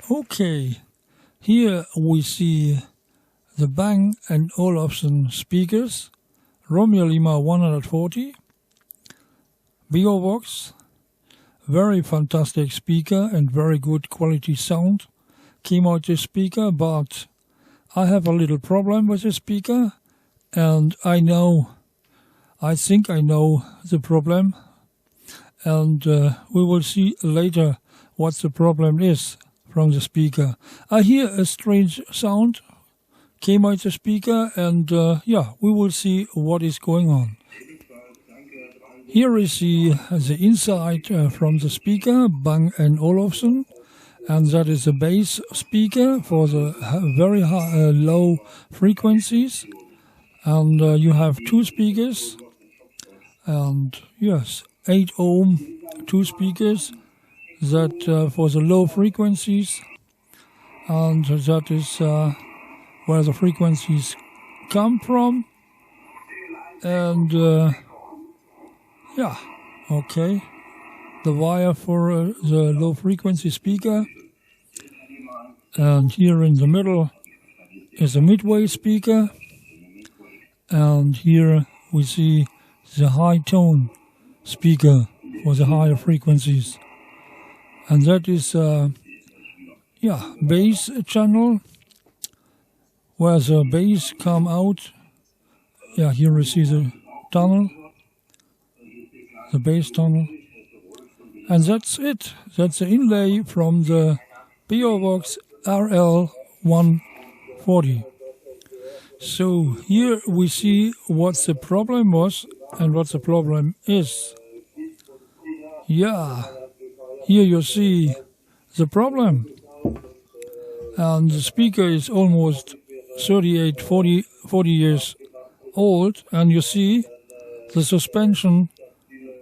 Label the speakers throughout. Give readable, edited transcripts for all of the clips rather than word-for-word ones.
Speaker 1: Okay, here we see the Bang&Olufsen speakers, Romeo Lima 140, Box, very fantastic speaker and very good quality sound. Came out this speaker, but I have a little problem with the speaker, and I think I know the problem, and we will see later what the problem is from the speaker. I hear a strange sound came out the speaker, and yeah, we will see what is going on. Here is the inside from the speaker, Bang&Olufsen, and that is a bass speaker for the very low frequencies. And you have two speakers, and yes, 8 ohm, two speakers that for the low frequencies, and that is where the frequencies come from. And yeah, okay, the wire for the low frequency speaker, and here in the middle is a midway speaker, and here we see the high tone speaker for the higher frequencies, and that is yeah, bass channel where the bass come out. Yeah, here we see the tunnel, the bass tunnel, and that's it. That's the inlay from the Box RL140. So here we see what the problem was and what the problem is. Yeah, here you see the problem, and the speaker is almost 40 years old, and you see the suspension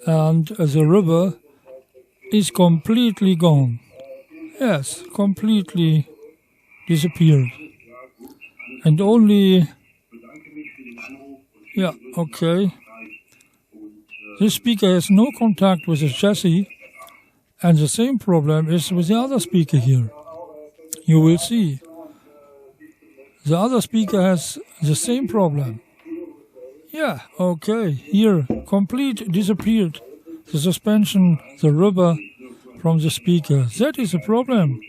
Speaker 1: and the rubber is completely gone. Yes, completely disappeared. And only, yeah, okay. This speaker has no contact with the chassis, and the same problem is with the other speaker here. You will see. The other speaker has the same problem. Yeah, okay, here, complete disappeared. The suspension, the rubber from the speaker. That is a problem.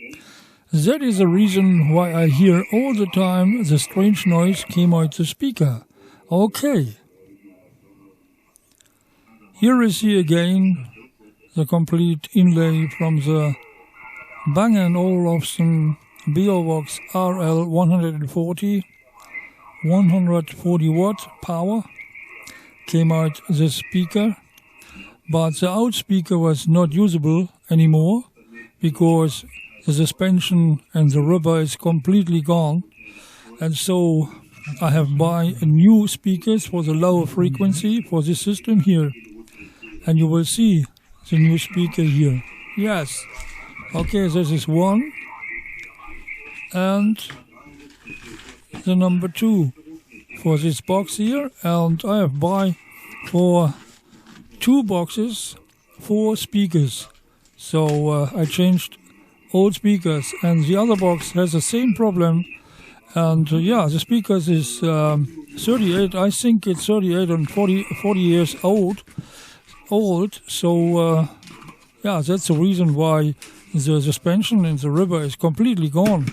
Speaker 1: That is the reason why I hear all the time the strange noise came out the speaker. Okay. Here is again the complete inlay from the Bang&Olufsen Box RL140, 140 watt power came out the speaker, but the out speaker was not usable anymore because the suspension and the rubber is completely gone, and so I have buy new speakers for the lower frequency for this system here, and you will see the new speaker here. Yes, okay, this is one, and the number 2 for this box here, and I have buy for 2 boxes 4 speakers. So I changed old speakers, and the other box has the same problem. And yeah, the speakers is 38. I think it's 38 and 40 years old. So yeah, that's the reason why the suspension and the rubber is completely gone.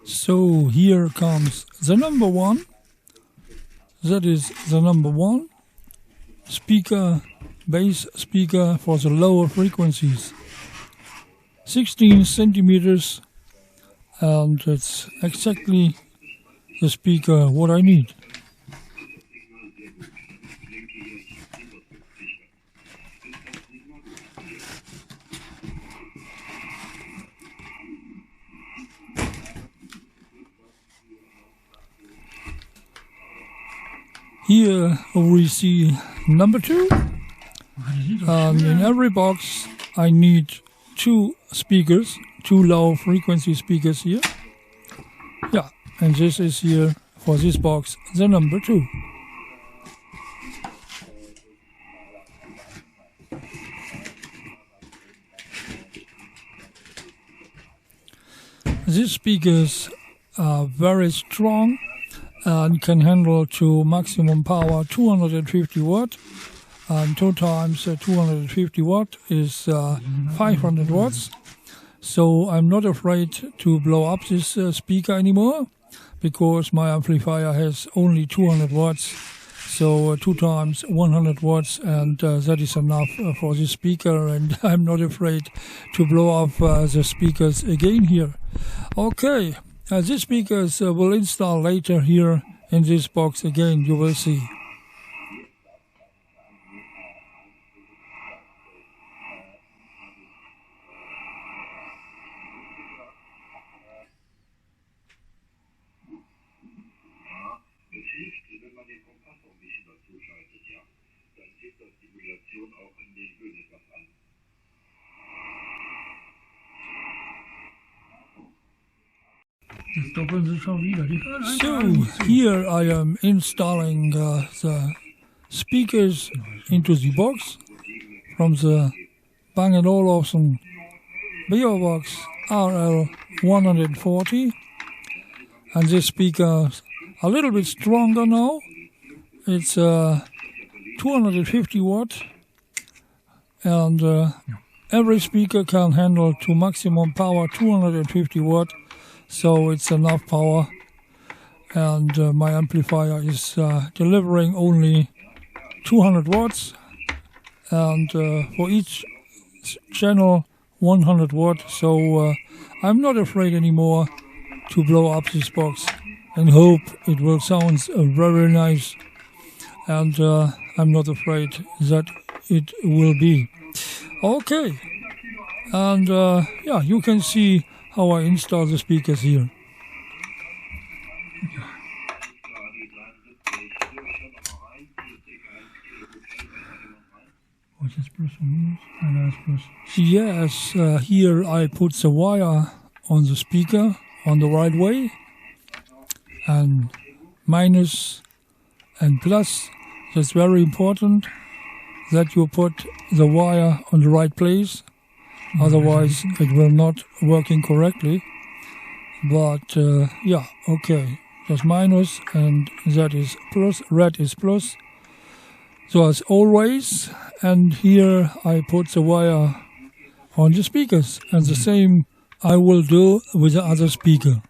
Speaker 1: So here comes the number 1. That is the number 1 speaker, bass speaker for the lower frequencies. 16 centimeters, and it's exactly the speaker what I need. Here we see number 2. And in every box I need 2 speakers, 2 low frequency speakers here. Yeah, and this is here for this box, the number 2. These speakers are very strong and can handle to maximum power 250 watt. And 2 times 250 watt is 500 watts. So I'm not afraid to blow up this speaker anymore, because my amplifier has only 200 watts. So 2 times 100 watts, and that is enough for this speaker, and I'm not afraid to blow up the speakers again here. Okay, these speakers will install later here in this box again, you will see. So here I am installing the speakers into the box from the Bang&Olufsen box RL140, and this speaker a little bit stronger now. It's 250 watt, and every speaker can handle to maximum power 250 watt. So it's enough power, and my amplifier is delivering only 200 watts, and for each channel 100 watt. So I'm not afraid anymore to blow up this box, and hope it will sound very nice, and I'm not afraid that it will be. Okay, and yeah, you can see how I install the speakers here. Yes, here I put the wire on the speaker on the right way, and minus and plus. That's very important that you put the wire on the right place. Otherwise, it will not working correctly. But yeah, okay. That's minus, and that is plus. Red is plus. So as always, and here I put the wire on the speakers, and the same I will do with the other speaker.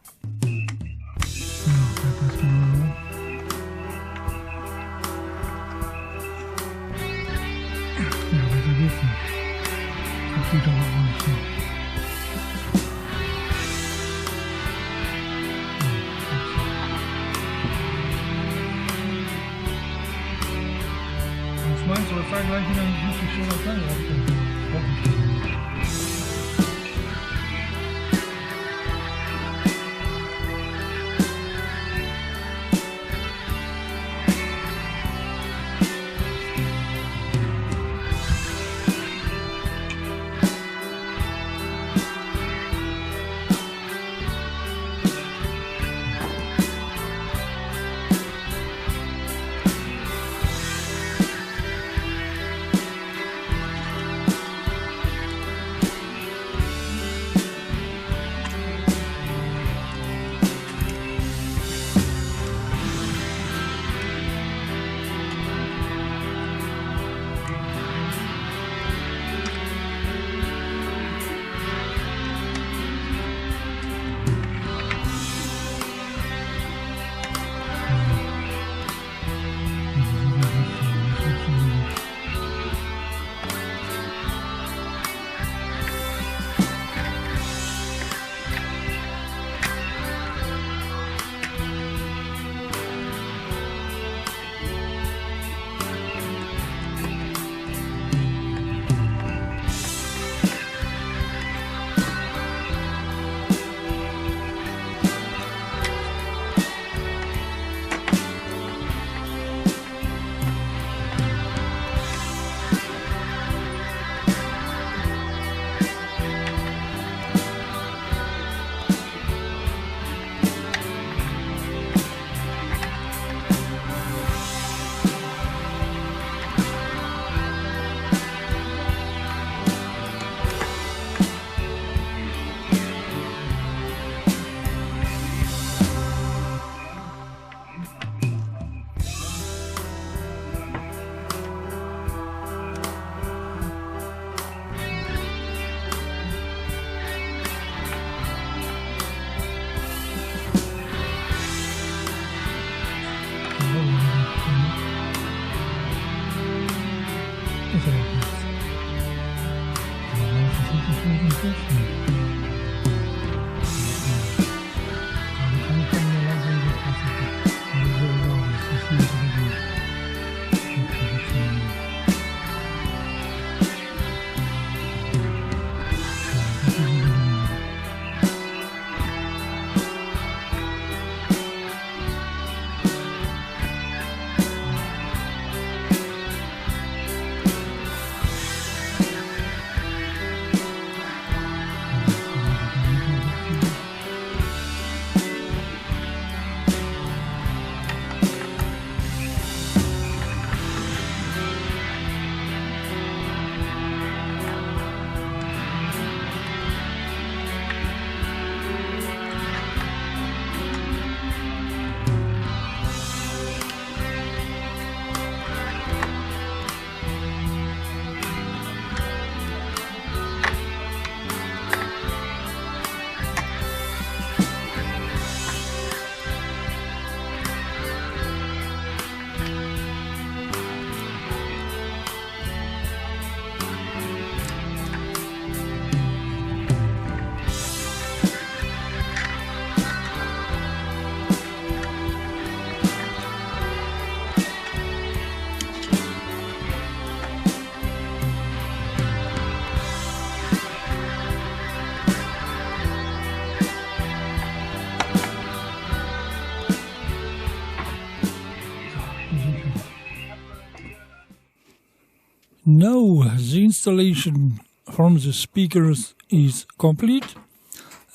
Speaker 1: Now the installation from the speakers is complete,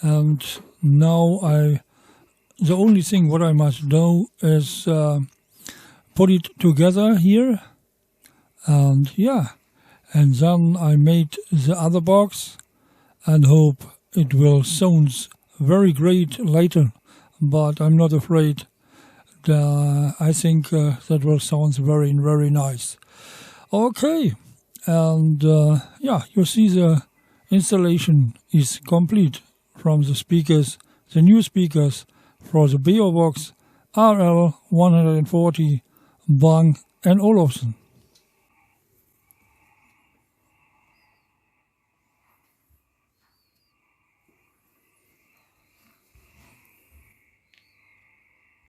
Speaker 1: and now the only thing what I must do is put it together here, and yeah, and then I made the other box and hope it will sound very great later, but I'm not afraid. I think that will sound very, very nice. Okay, and yeah, you see the installation is complete from the speakers, the new speakers for the Box RL140 Bang&Olufsen.